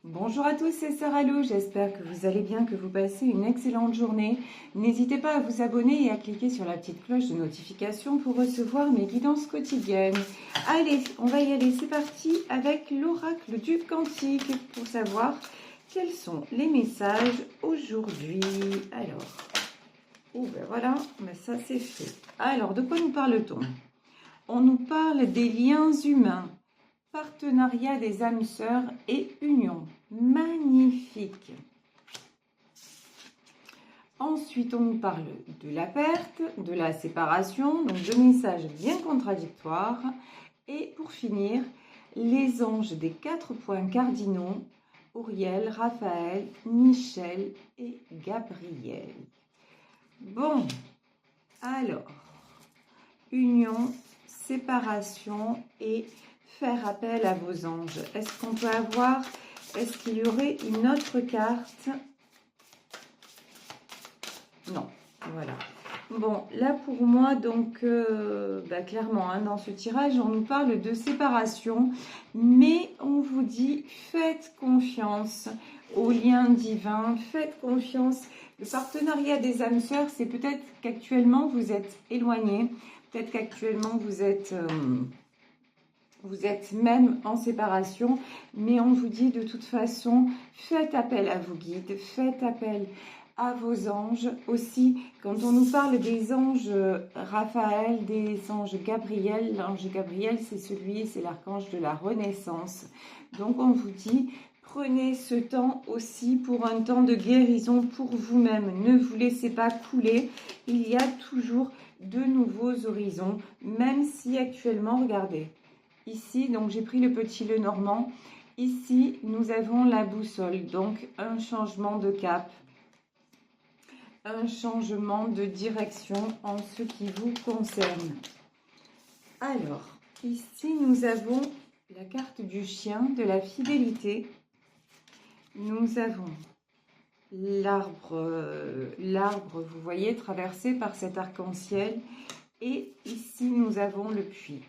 Bonjour à tous, c'est Sarah Lou, j'espère que vous allez bien, que vous passez une excellente journée. N'hésitez pas à vous abonner et à cliquer sur la petite cloche de notification pour recevoir mes guidances quotidiennes. Allez, on va y aller, c'est parti avec l'oracle du Cantique pour savoir quels sont les messages aujourd'hui. Alors, ben voilà, ben ça c'est fait. Alors, de quoi nous parle-t-on? On nous parle des liens humains. Partenariat des âmes sœurs et union. Magnifique. Ensuite, on nous parle de la perte, de la séparation, donc deux messages bien contradictoires. Et pour finir, les anges des 4 points cardinaux, Auriel, Raphaël, Michel et Gabriel. Bon, alors, union, séparation et faire appel à vos anges. Est-ce qu'on peut avoir, est-ce qu'il y aurait une autre carte? Non, voilà. Bon, là pour moi, donc, clairement, hein, dans ce tirage, on nous parle de séparation, mais on vous dit, faites confiance au lien divin, faites confiance. Le partenariat des âmes sœurs, c'est peut-être qu'actuellement, vous êtes éloignés, peut-être qu'actuellement, vous êtes même en séparation, mais on vous dit de toute façon, faites appel à vos guides, faites appel à vos anges. Aussi, quand on nous parle des anges Raphaël, des anges Gabriel, l'ange Gabriel, c'est l'archange de la renaissance. Donc on vous dit, prenez ce temps aussi pour un temps de guérison pour vous-même. Ne vous laissez pas couler, il y a toujours de nouveaux horizons, même si actuellement, regardez, ici, donc j'ai pris le petit le normand. Ici, nous avons la boussole, donc un changement de cap, un changement de direction en ce qui vous concerne. Alors, ici, nous avons la carte du chien, de la fidélité. Nous avons l'arbre, vous voyez, traversé par cet arc-en-ciel. Et ici, nous avons le puits.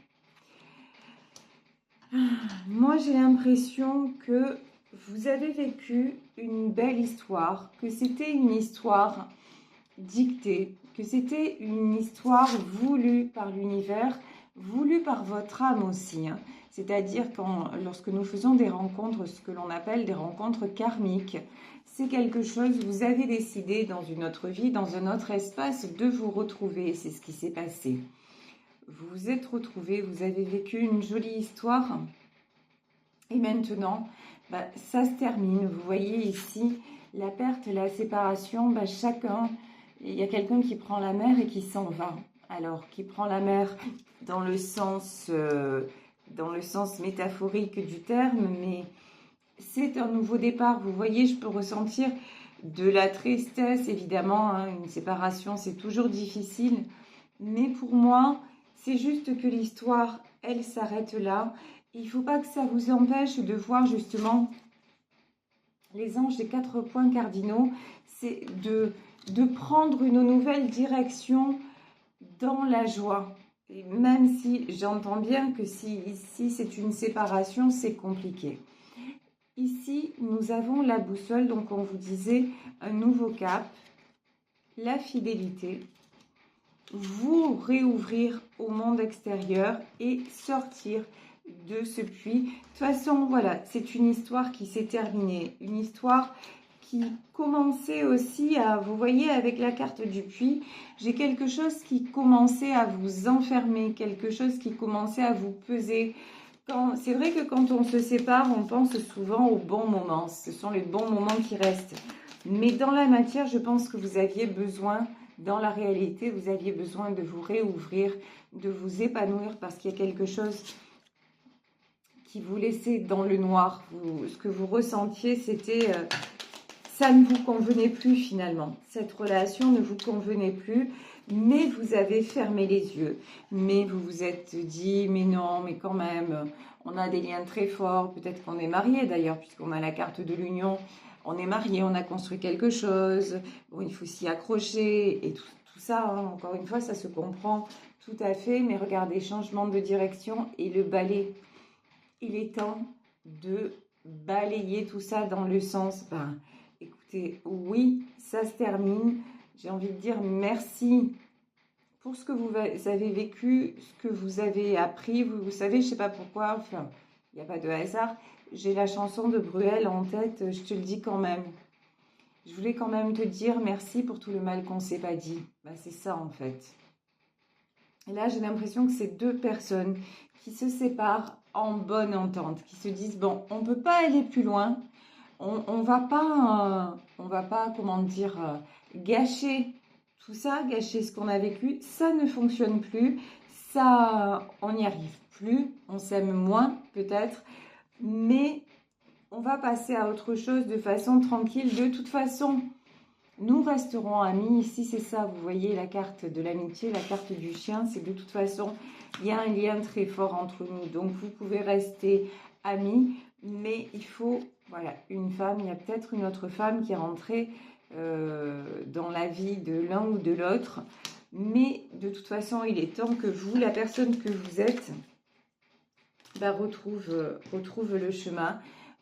Moi, j'ai l'impression que vous avez vécu une belle histoire, que c'était une histoire dictée, que c'était une histoire voulue par l'univers, voulue par votre âme aussi. Hein. C'est-à-dire lorsque nous faisons des rencontres, ce que l'on appelle des rencontres karmiques, c'est quelque chose, vous avez décidé dans une autre vie, dans un autre espace, de vous retrouver. C'est ce qui s'est passé. Vous vous êtes retrouvés, vous avez vécu une jolie histoire. Et maintenant, ça se termine. Vous voyez ici, la perte, la séparation, chacun, il y a quelqu'un qui prend la mer et qui s'en va. Alors, qui prend la mer dans le sens métaphorique du terme, mais c'est un nouveau départ. Vous voyez, je peux ressentir de la tristesse, évidemment. Hein, une séparation, c'est toujours difficile. Mais pour moi, c'est juste que l'histoire, elle s'arrête là. Il ne faut pas que ça vous empêche de voir justement les anges des 4 points cardinaux. C'est de prendre une nouvelle direction dans la joie. Et même si j'entends bien que si ici c'est une séparation, c'est compliqué. Ici, nous avons la boussole, donc on vous disait un nouveau cap, la fidélité, vous réouvrir au monde extérieur et sortir de ce puits. De toute façon, voilà, c'est une histoire qui s'est terminée, une histoire qui commençait aussi à, vous voyez, avec la carte du puits, j'ai quelque chose qui commençait à vous enfermer, quelque chose qui commençait à vous peser. C'est vrai que quand on se sépare, on pense souvent aux bons moments, ce sont les bons moments qui restent. Mais dans la matière, je pense que vous aviez besoin, dans la réalité, vous aviez besoin de vous réouvrir, de vous épanouir parce qu'il y a quelque chose qui vous laissait dans le noir. Ce que vous ressentiez, c'était... ça ne vous convenait plus finalement. Cette relation ne vous convenait plus, mais vous avez fermé les yeux. Mais vous vous êtes dit, mais non, mais quand même, on a des liens très forts. Peut-être qu'on est mariés d'ailleurs, puisqu'on a la carte de l'union. On est mariés, on a construit quelque chose. Bon, il faut s'y accrocher et tout ça. Hein, encore une fois, ça se comprend tout à fait. Mais regardez, changement de direction et le balai. Il est temps de balayer tout ça dans le sens, ben, écoutez, oui, ça se termine. J'ai envie de dire merci pour ce que vous avez vécu, ce que vous avez appris. Vous savez, je sais pas pourquoi, enfin, il n'y a pas de hasard. J'ai la chanson de Bruel en tête, je te le dis quand même. Je voulais quand même te dire merci pour tout le mal qu'on s'est pas dit. Ben, c'est ça en fait. Et là, j'ai l'impression que c'est deux personnes qui se séparent en bonne entente, qui se disent, bon, on ne peut pas aller plus loin, on va pas, comment dire, gâcher tout ça, gâcher ce qu'on a vécu, ça ne fonctionne plus, ça, on n'y arrive plus, on s'aime moins peut-être, mais on va passer à autre chose de façon tranquille. De toute façon, nous resterons amis. Ici, c'est ça, vous voyez la carte de l'amitié, la carte du chien, c'est de toute façon, il y a un lien très fort entre nous. Donc, vous pouvez rester amis, mais il faut, voilà, une femme, il y a peut-être une autre femme qui est rentrée dans la vie de l'un ou de l'autre. Mais de toute façon, il est temps que vous, la personne que vous êtes, bah, retrouve le chemin,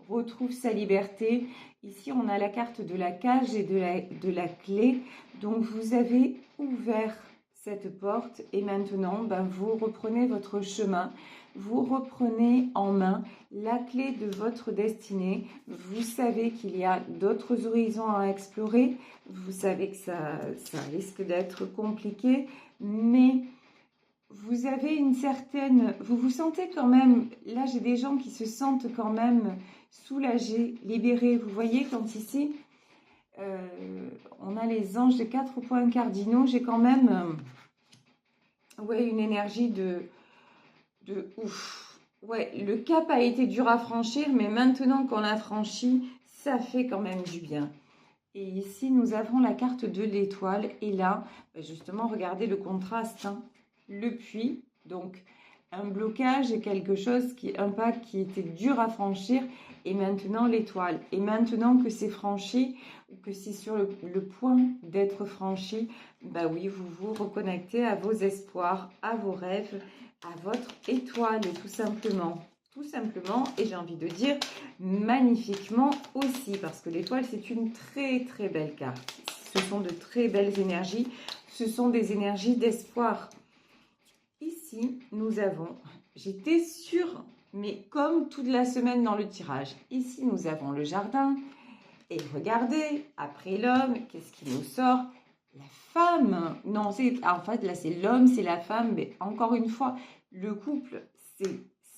retrouve sa liberté. Ici, on a la carte de la cage et de la clé. Donc, vous avez ouvert cette porte et maintenant, ben, vous reprenez votre chemin. Vous reprenez en main la clé de votre destinée. Vous savez qu'il y a d'autres horizons à explorer. Vous savez que ça risque d'être compliqué, mais vous avez une certaine... Vous vous sentez quand même... Là, j'ai des gens qui se sentent quand même soulagés, libérés. Vous voyez, quand ici, on a les anges des 4 points cardinaux, j'ai quand même ouais, une énergie de ouf. Ouais, le cap a été dur à franchir, mais maintenant qu'on l'a franchi, ça fait quand même du bien. Et ici, nous avons la carte de l'étoile. Et là, justement, regardez le contraste, hein. Le puits, donc un blocage et quelque chose un pas qui était dur à franchir, et maintenant l'étoile. Et maintenant que c'est franchi, ou que c'est sur le point d'être franchi, bah oui, vous vous reconnectez à vos espoirs, à vos rêves, à votre étoile, tout simplement. Tout simplement, et j'ai envie de dire magnifiquement aussi, parce que l'étoile, c'est une très très belle carte. Ce sont de très belles énergies, ce sont des énergies d'espoir. Ici, nous avons, j'étais sûre, mais comme toute la semaine dans le tirage, ici nous avons le jardin, et regardez, après l'homme, qu'est-ce qui nous sort? La femme. Non, en fait, là, c'est l'homme, c'est la femme, mais encore une fois, le couple,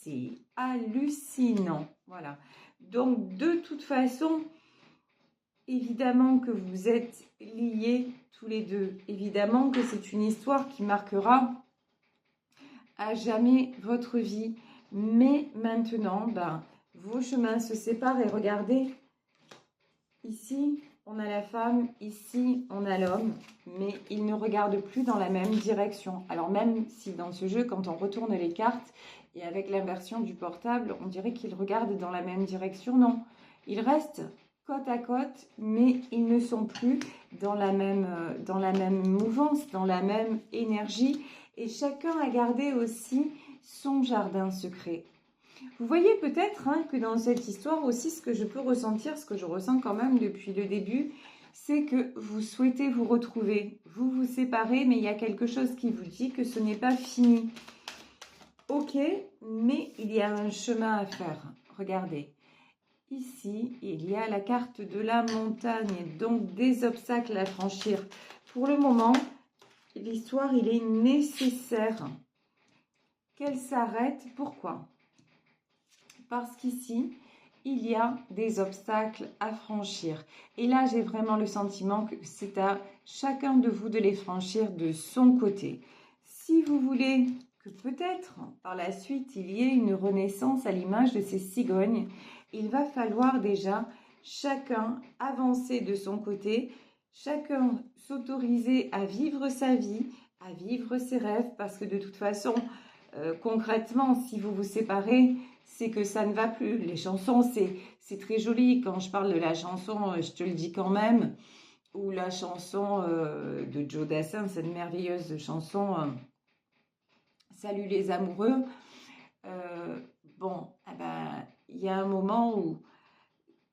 c'est hallucinant. Voilà. Donc, de toute façon, évidemment que vous êtes liés tous les deux. Évidemment que c'est une histoire qui marquera à jamais votre vie. Mais maintenant, ben, vos chemins se séparent et regardez, ici, on a la femme, ici, on a l'homme, mais ils ne regardent plus dans la même direction. Alors même si dans ce jeu, quand on retourne les cartes, et avec l'inversion du portable, on dirait qu'ils regardent dans la même direction, non. Ils restent côte à côte, mais ils ne sont plus dans la même mouvance, dans la même énergie. Et chacun a gardé aussi son jardin secret. Vous voyez peut-être hein, que dans cette histoire aussi, ce que je peux ressentir, ce que je ressens quand même depuis le début, c'est que vous souhaitez vous retrouver. Vous vous séparez, mais il y a quelque chose qui vous dit que ce n'est pas fini. Ok, mais il y a un chemin à faire. Regardez. Ici, il y a la carte de la montagne, donc des obstacles à franchir. Pour le moment, l'histoire, il est nécessaire qu'elle s'arrête. Pourquoi ? Parce qu'ici, il y a des obstacles à franchir. Et là, j'ai vraiment le sentiment que c'est à chacun de vous de les franchir de son côté. Si vous voulez que peut-être par la suite, il y ait une renaissance à l'image de ces cigognes, il va falloir déjà chacun avancer de son côté, chacun s'autoriser à vivre sa vie, à vivre ses rêves, parce que de toute façon, concrètement, si vous vous séparez, c'est que ça ne va plus. Les chansons, c'est très joli. Quand je parle de la chanson, je te le dis quand même, ou la chanson de Joe Dassin, cette merveilleuse chanson Salut les amoureux. Bon, eh ben, il y a un moment où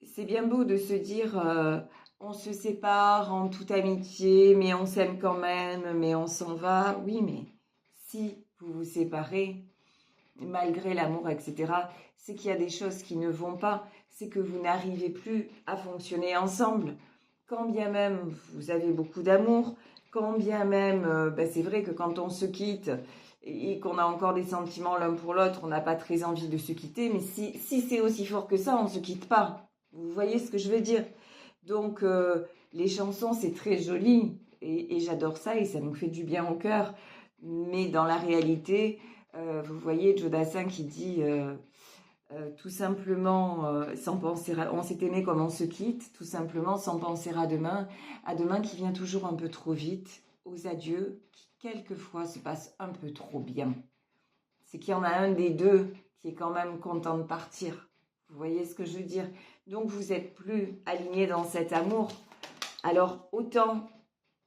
c'est bien beau de se dire on se sépare en toute amitié, mais on s'aime quand même, mais on s'en va. Oui, mais si vous vous séparez, malgré l'amour, etc., c'est qu'il y a des choses qui ne vont pas, c'est que vous n'arrivez plus à fonctionner ensemble. Quand bien même vous avez beaucoup d'amour, quand bien même, c'est vrai que quand on se quitte et qu'on a encore des sentiments l'un pour l'autre, on n'a pas très envie de se quitter, mais si c'est aussi fort que ça, on ne se quitte pas. Vous voyez ce que je veux dire? Donc, les chansons, c'est très joli et j'adore ça et ça nous fait du bien au cœur. Mais dans la réalité, vous voyez Jodassin qui dit tout simplement sans penser on s'est aimé comme on se quitte, tout simplement sans penser à demain qui vient toujours un peu trop vite, aux adieux qui quelquefois se passent un peu trop bien. C'est qu'il y en a un des deux qui est quand même content de partir. Vous voyez ce que je veux dire? Donc vous n'êtes plus aligné dans cet amour. Alors autant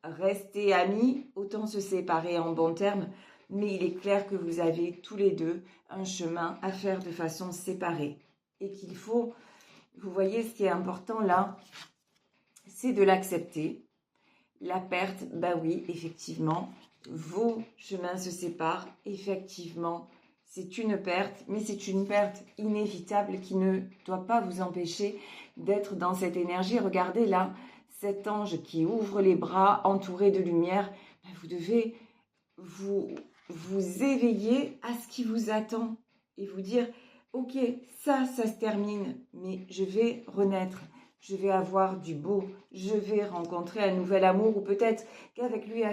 rester amis, autant se séparer en bons termes, mais il est clair que vous avez tous les deux un chemin à faire de façon séparée. Et qu'il faut, vous voyez ce qui est important là, c'est de l'accepter. La perte, bah oui, effectivement, vos chemins se séparent, effectivement, c'est une perte, mais c'est une perte inévitable qui ne doit pas vous empêcher d'être dans cette énergie. Regardez là, cet ange qui ouvre les bras entouré de lumière, vous devez vous éveiller à ce qui vous attend et vous dire, ok, ça se termine, mais je vais renaître. Je vais avoir du beau, je vais rencontrer un nouvel amour ou peut-être qu'avec lui,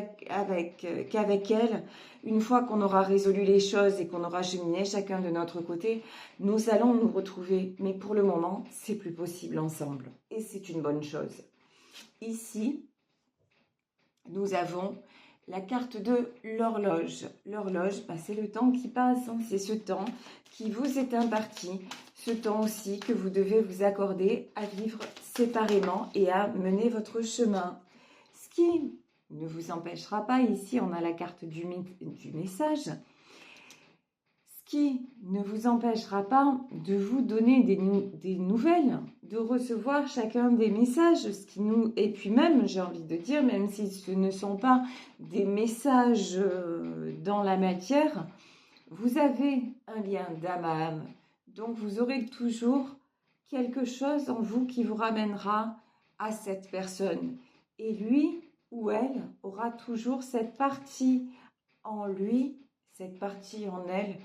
qu'avec elle, une fois qu'on aura résolu les choses et qu'on aura cheminé chacun de notre côté, nous allons nous retrouver. Mais pour le moment, c'est plus possible ensemble et c'est une bonne chose. Ici, nous avons la carte de l'horloge. L'horloge, c'est le temps qui passe, hein. C'est ce temps qui vous est imparti, ce temps aussi que vous devez vous accorder à vivre séparément et à mener votre chemin. Ce qui ne vous empêchera pas, ici on a la carte du message, ce qui ne vous empêchera pas de vous donner des nouvelles, de recevoir chacun des messages, et puis même, j'ai envie de dire, même si ce ne sont pas des messages dans la matière, vous avez un lien d'âme à âme. Donc vous aurez toujours quelque chose en vous qui vous ramènera à cette personne. Et lui ou elle aura toujours cette partie en lui, cette partie en elle,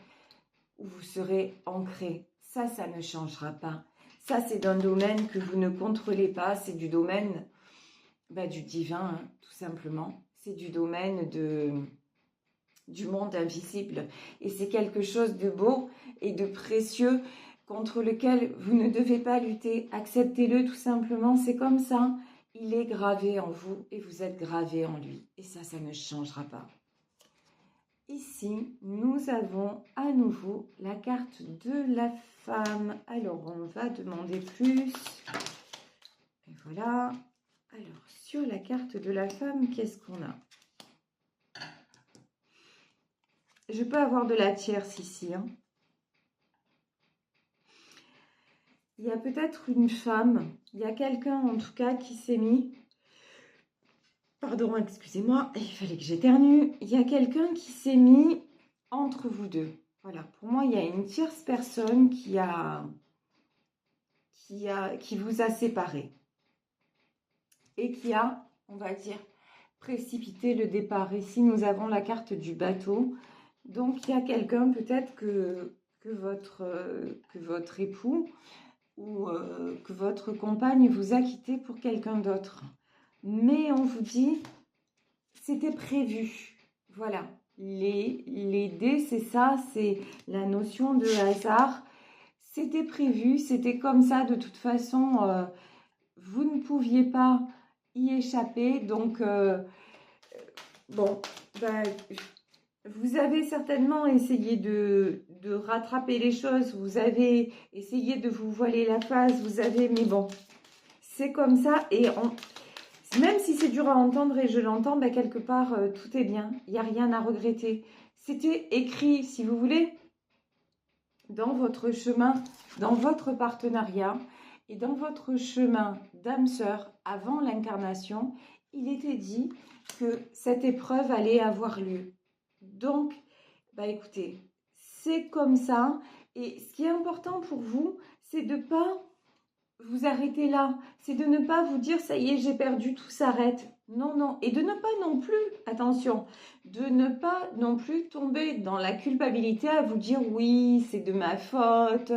où vous serez ancré. Ça ne changera pas. Ça, c'est d'un domaine que vous ne contrôlez pas. C'est du domaine du divin, hein, tout simplement. C'est du domaine du monde invisible. Et c'est quelque chose de beau et de précieux contre lequel vous ne devez pas lutter. Acceptez-le tout simplement. C'est comme ça. Il est gravé en vous et vous êtes gravé en lui. Et ça ne changera pas. Ici, nous avons à nouveau la carte de la femme. Alors, on va demander plus. Et voilà. Alors, sur la carte de la femme, qu'est-ce qu'on a? Je peux avoir de la tierce ici. Hein. Il y a peut-être une femme, il y a quelqu'un en tout cas qui s'est mis... Pardon, excusez-moi, il fallait que j'éternue. Il y a quelqu'un qui s'est mis entre vous deux. Voilà, pour moi, il y a une tierce personne qui vous a séparés. Et qui a, on va dire, précipité le départ. Ici, nous avons la carte du bateau. Donc, il y a quelqu'un, peut-être que votre époux ou que votre compagne vous a quitté pour quelqu'un d'autre. Mais on vous dit, c'était prévu. Voilà, les dés, c'est ça, c'est la notion de hasard. C'était prévu, c'était comme ça. De toute façon, vous ne pouviez pas y échapper. Donc, vous avez certainement essayé de rattraper les choses. Vous avez essayé de vous voiler la face. Mais bon, c'est comme ça. Et même si c'est dur à entendre et je l'entends, quelque part, tout est bien. Il n'y a rien à regretter. C'était écrit, si vous voulez, dans votre chemin, dans votre partenariat. Et dans votre chemin d'âme sœur, avant l'incarnation, il était dit que cette épreuve allait avoir lieu. Donc, bah écoutez, c'est comme ça. Et ce qui est important pour vous, c'est de ne pas vous arrêter là. C'est de ne pas vous dire, ça y est, j'ai perdu, tout s'arrête. Non, non. Et de ne pas non plus, attention, de ne pas non plus tomber dans la culpabilité à vous dire, oui, c'est de ma faute.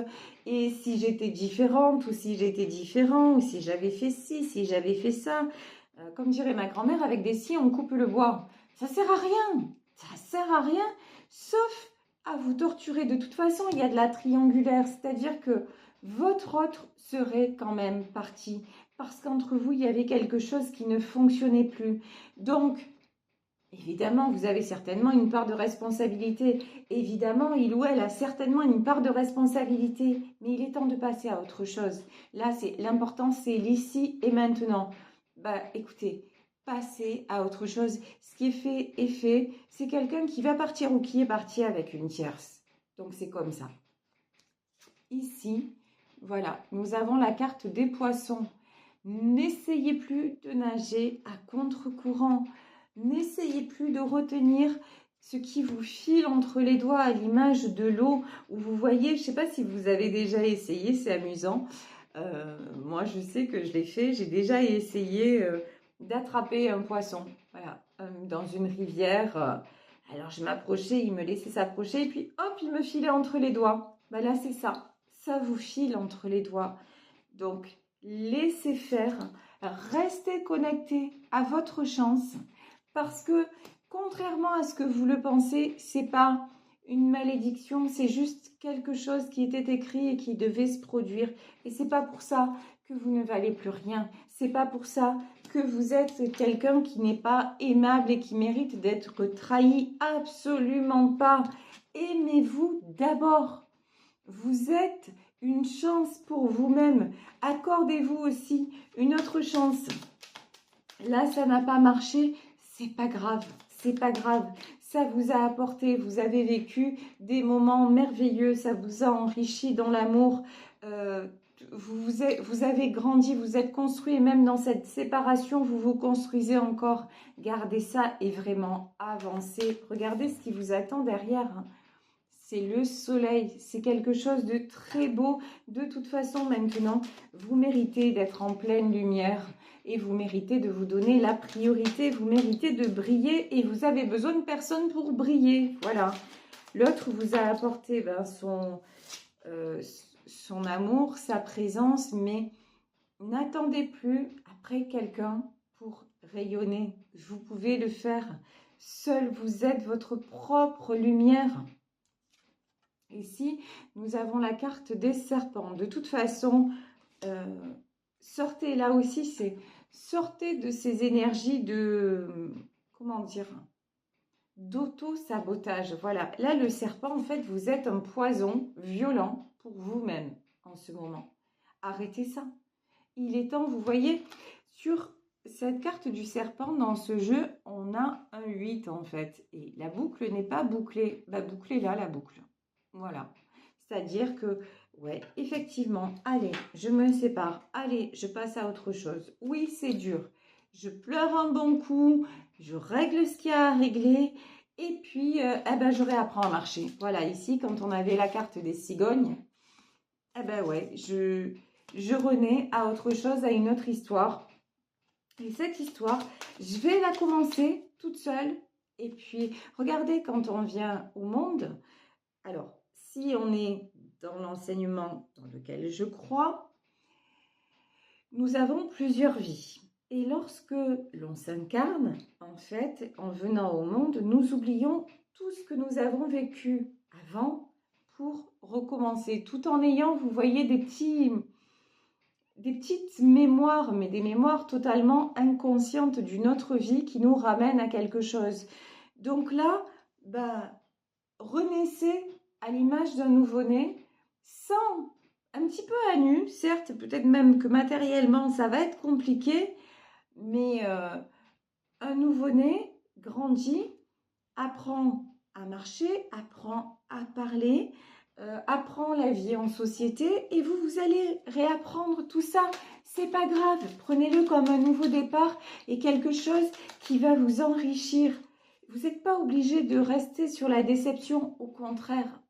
Et si j'étais différente, ou si j'étais différent, ou si j'avais fait ci, si j'avais fait ça. Comme dirait ma grand-mère, avec des scies, on coupe le bois. Ça sert à rien. Ça sert à rien, sauf à vous torturer. De toute façon, il y a de la triangulaire, c'est-à-dire que votre autre serait quand même parti parce qu'entre vous, il y avait quelque chose qui ne fonctionnait plus. Donc, évidemment, vous avez certainement une part de responsabilité. Évidemment, il ou elle a certainement une part de responsabilité. Mais il est temps de passer à autre chose. Là, l'important, c'est l'ici et maintenant. Bah, écoutez, passez à autre chose. Ce qui est fait est fait. C'est quelqu'un qui va partir ou qui est parti avec une tierce. Donc, c'est comme ça. Ici, voilà, nous avons la carte des poissons. N'essayez plus de nager à contre-courant. N'essayez plus de retenir ce qui vous file entre les doigts à l'image de l'eau où vous voyez, je ne sais pas si vous avez déjà essayé, c'est amusant. Moi, je sais que je l'ai fait. J'ai déjà essayé d'attraper un poisson, voilà, dans une rivière. Alors, je m'approchais, il me laissait s'approcher et puis hop, il me filait entre les doigts. Ben là, c'est ça. Ça vous file entre les doigts. Donc, laissez faire. Restez connecté à votre chance parce que, contrairement à ce que vous le pensez, c'est pas une malédiction, c'est juste quelque chose qui était écrit et qui devait se produire. Et c'est pas pour ça que vous ne valez plus rien. C'est pas pour ça que vous êtes quelqu'un qui n'est pas aimable et qui mérite d'être trahi. Absolument pas. Aimez-vous d'abord. Vous êtes une chance pour vous-même. Accordez-vous aussi une autre chance. Là, ça n'a pas marché. C'est pas grave. C'est pas grave. Ça vous a apporté. Vous avez vécu des moments merveilleux. Ça vous a enrichi dans l'amour. Vous avez grandi. Vous êtes construit. Et même dans cette séparation, vous vous construisez encore. Gardez ça et vraiment avancez. Regardez ce qui vous attend derrière. C'est le soleil, c'est quelque chose de très beau. De toute façon, maintenant, vous méritez d'être en pleine lumière et vous méritez de vous donner la priorité. Vous méritez de briller et vous avez besoin de personne pour briller. Voilà. L'autre vous a apporté son amour, sa présence, mais n'attendez plus après quelqu'un pour rayonner. Vous pouvez le faire. Seul, vous êtes votre propre lumière. Ici, nous avons la carte des serpents. De toute façon, sortez là aussi, sortez de ces énergies de, comment dire, d'auto-sabotage. Voilà, là le serpent, en fait, vous êtes un poison violent pour vous-même en ce moment. Arrêtez ça. Il est temps, vous voyez, sur cette carte du serpent, dans ce jeu, on a un 8 en fait. Et la boucle n'est pas bouclée. Bah, bouclez là la boucle. Voilà. C'est-à-dire que, ouais, effectivement, allez, je me sépare. Allez, je passe à autre chose. Oui, c'est dur. Je pleure un bon coup. Je règle ce qu'il y a à régler. Et puis, eh ben, je réapprends à marcher. Voilà, ici, quand on avait la carte des cigognes, eh ben ouais, je renais à autre chose, à une autre histoire. Et cette histoire, je vais la commencer toute seule. Et puis, regardez, quand on vient au monde, alors, si on est dans l'enseignement dans lequel je crois, nous avons plusieurs vies. Et lorsque l'on s'incarne, en fait, en venant au monde, nous oublions tout ce que nous avons vécu avant pour recommencer, tout en ayant, vous voyez, des petites mémoires, mais des mémoires totalement inconscientes d'une autre vie qui nous ramènent à quelque chose. Donc là, renaissez à l'image d'un nouveau-né, sans, un petit peu à nu, certes, peut-être même que matériellement ça va être compliqué, mais un nouveau-né grandit, apprend à marcher, apprend à parler, apprend la vie en société et vous allez réapprendre tout ça. C'est pas grave, prenez-le comme un nouveau départ et quelque chose qui va vous enrichir. Vous n'êtes pas obligé de rester sur la déception, au contraire,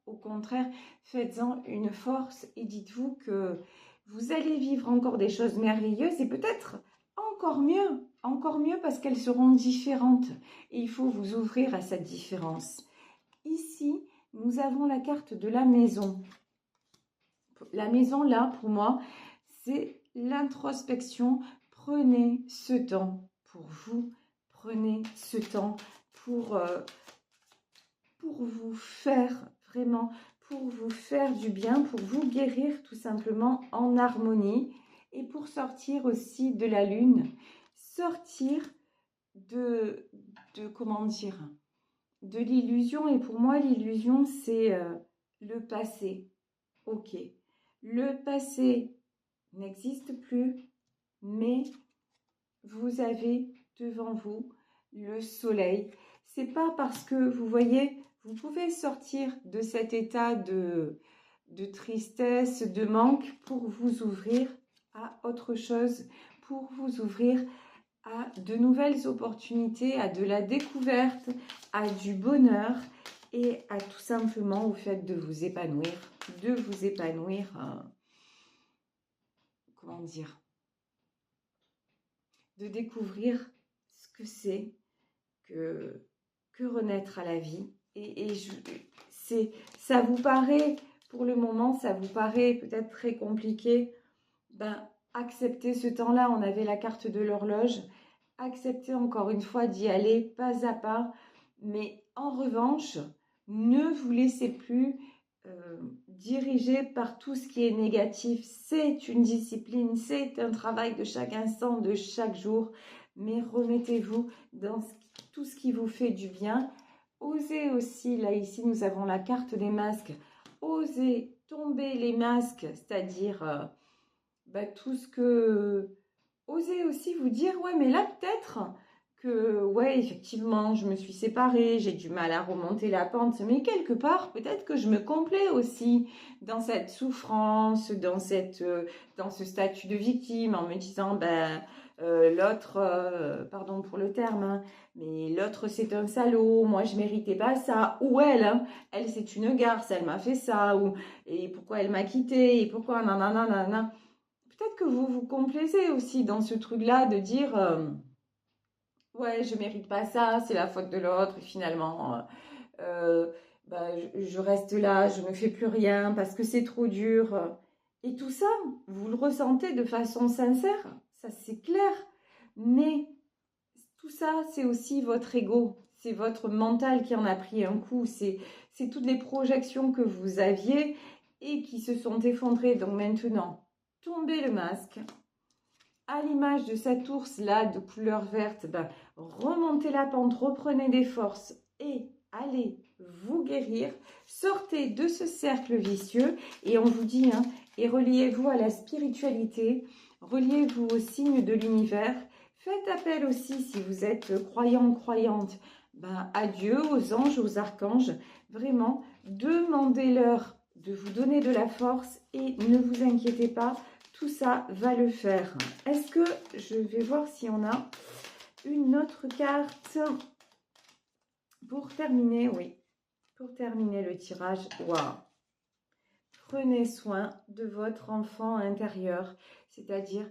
faites-en une force et dites-vous que vous allez vivre encore des choses merveilleuses et peut-être encore mieux parce qu'elles seront différentes et il faut vous ouvrir à cette différence. Ici, nous avons la carte de la maison. La maison, là, pour moi, c'est l'introspection. Prenez ce temps pour vous. Prenez ce temps pour vous faire vraiment, pour vous faire du bien, pour vous guérir tout simplement en harmonie et pour sortir aussi de la lune, sortir de comment dire, de l'illusion. Et pour moi, l'illusion, c'est le passé. Ok, le passé n'existe plus, mais vous avez devant vous le soleil. C'est pas parce que, vous voyez, vous pouvez sortir de cet état de tristesse, de manque pour vous ouvrir à autre chose, pour vous ouvrir à de nouvelles opportunités, à de la découverte, à du bonheur et à tout simplement au fait de vous épanouir, comment dire, de découvrir ce que c'est que renaître à la vie. Et ça vous paraît, pour le moment, ça vous paraît peut-être très compliqué. Ben, acceptez ce temps-là. On avait la carte de l'horloge. Acceptez encore une fois d'y aller pas à pas. Mais en revanche, ne vous laissez plus diriger par tout ce qui est négatif. C'est une discipline, c'est un travail de chaque instant, de chaque jour. Mais remettez-vous dans tout ce qui vous fait du bien. Osez aussi, là ici nous avons la carte des masques. Osez tomber les masques, c'est-à-dire tout ce que... Osez aussi vous dire, ouais, mais là peut-être que, ouais, effectivement, je me suis séparée, j'ai du mal à remonter la pente, mais quelque part, peut-être que je me complais aussi dans cette souffrance, dans ce statut de victime, en me disant, l'autre, pardon pour le terme, hein, mais l'autre c'est un salaud, moi je méritais pas ça, ou elle, hein, elle c'est une garce, elle m'a fait ça, ou et pourquoi elle m'a quitté, et pourquoi nanana. Peut-être que vous vous complaisez aussi dans ce truc-là de dire ouais, je mérite pas ça, c'est la faute de l'autre, et finalement, je reste là, je ne fais plus rien parce que c'est trop dur. Et tout ça, vous le ressentez de façon sincère, ça c'est clair. Mais tout ça, c'est aussi votre ego, c'est votre mental qui en a pris un coup, c'est toutes les projections que vous aviez et qui se sont effondrées. Donc maintenant, tombez le masque. À l'image de cet ours-là de couleur verte, remontez la pente, reprenez des forces et allez vous guérir. Sortez de ce cercle vicieux et on vous dit, hein, et reliez-vous à la spiritualité, reliez-vous aux signes de l'univers. Faites appel aussi, si vous êtes croyant, croyante, à Dieu, aux anges, aux archanges. Vraiment, demandez-leur de vous donner de la force et ne vous inquiétez pas, tout ça va le faire. Est-ce que je vais voir si on a une autre carte pour terminer? Oui, pour terminer le tirage. Waouh! Prenez soin de votre enfant intérieur, c'est-à-dire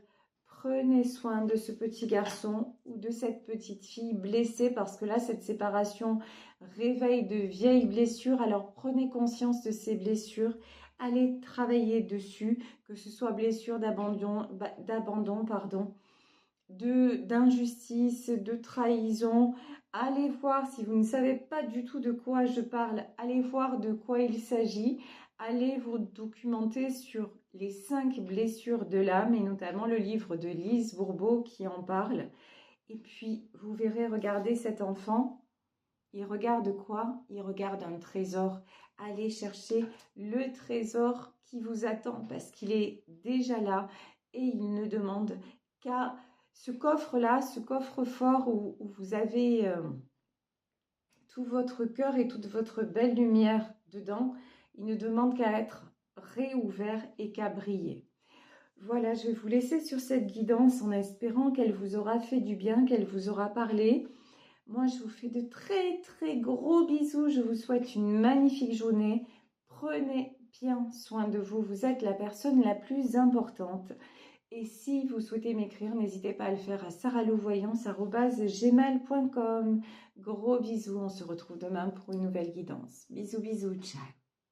prenez soin de ce petit garçon ou de cette petite fille blessée, parce que là, cette séparation réveille de vieilles blessures. Alors, prenez conscience de ces blessures, allez travailler dessus, que ce soit blessure d'abandon, d'injustice, de trahison. Allez voir, si vous ne savez pas du tout de quoi je parle, allez voir de quoi il s'agit. Allez vous documenter sur les 5 blessures de l'âme et notamment le livre de Lise Bourbeau qui en parle. Et puis, vous verrez, regardez cet enfant. Il regarde quoi? Il regarde un trésor. Allez chercher le trésor qui vous attend parce qu'il est déjà là et il ne demande qu'à ce coffre-là, ce coffre-fort où vous avez tout votre cœur et toute votre belle lumière dedans. il ne demande qu'à être réouvert et qu'à briller. Voilà, je vais vous laisser sur cette guidance en espérant qu'elle vous aura fait du bien, qu'elle vous aura parlé. Moi, je vous fais de très très gros bisous. Je vous souhaite une magnifique journée. Prenez bien soin de vous. Vous êtes la personne la plus importante. Et si vous souhaitez m'écrire, n'hésitez pas à le faire à sarahlouvoyance@gmail.com. Gros bisous. On se retrouve demain pour une nouvelle guidance. Bisous, bisous. Ciao.